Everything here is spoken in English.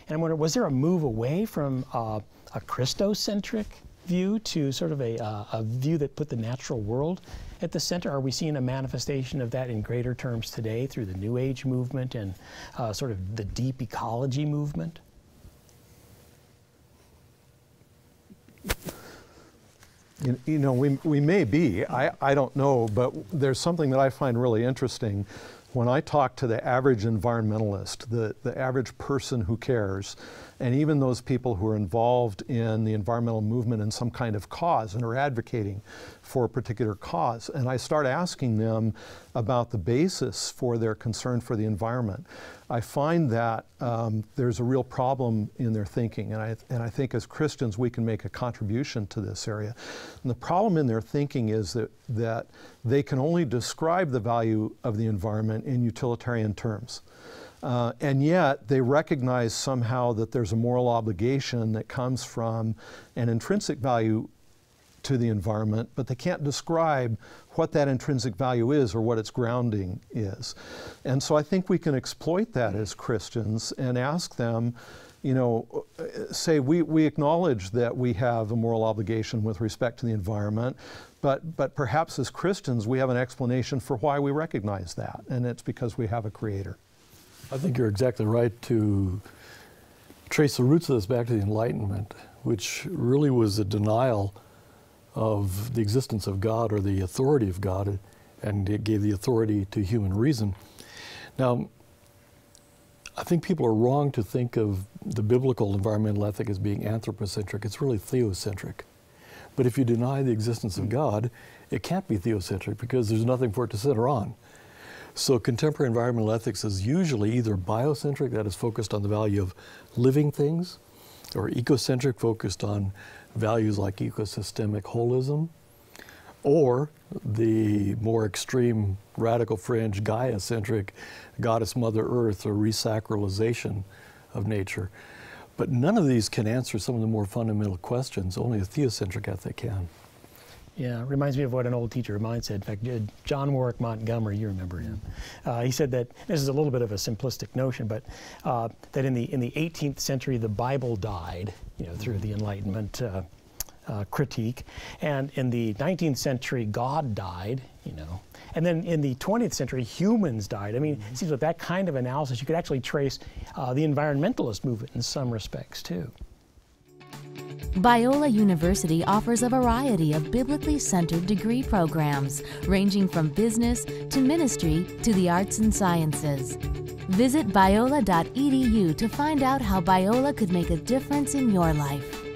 And I'm wondering, was there a move away from a Christocentric view to sort of a view that put the natural world at the center? Are we seeing a manifestation of that in greater terms today through the New Age movement and sort of the deep ecology movement? You know, we may be. I don't know, but there's something that I find really interesting. When I talk to the average environmentalist, the average person who cares, and even those people who are involved in the environmental movement in some kind of cause and are advocating for a particular cause, and I start asking them about the basis for their concern for the environment, I find that there's a real problem in their thinking, and I think as Christians we can make a contribution to this area. And the problem in their thinking is that they can only describe the value of the environment in utilitarian terms. And yet they recognize somehow that there's a moral obligation that comes from an intrinsic value to the environment, but they can't describe what that intrinsic value is or what its grounding is. And so I think we can exploit that as Christians and ask them, you know, say we acknowledge that we have a moral obligation with respect to the environment, but perhaps as Christians we have an explanation for why we recognize that, and it's because we have a Creator. I think you're exactly right to trace the roots of this back to the Enlightenment, which really was a denial of the existence of God or the authority of God, and it gave the authority to human reason. Now, I think people are wrong to think of the biblical environmental ethic as being anthropocentric. It's really theocentric. But if you deny the existence of God, it can't be theocentric because there's nothing for it to center on. So contemporary environmental ethics is usually either biocentric, that is focused on the value of living things, or ecocentric, focused on values like ecosystemic holism, or the more extreme radical fringe Gaia-centric, goddess Mother Earth, or resacralization of nature. But none of these can answer some of the more fundamental questions. Only a theocentric ethic can. Yeah, it reminds me of what an old teacher of mine said. In fact, John Warwick Montgomery, you remember him. He said that, this is a little bit of a simplistic notion, but that in the 18th century the Bible died, you know, through the Enlightenment critique, and in the 19th century God died, you know, and then in the 20th century humans died. I mean, it seems like that kind of analysis you could actually trace the environmentalist movement in some respects too. Biola University offers a variety of biblically centered degree programs, ranging from business to ministry to the arts and sciences. Visit biola.edu to find out how Biola could make a difference in your life.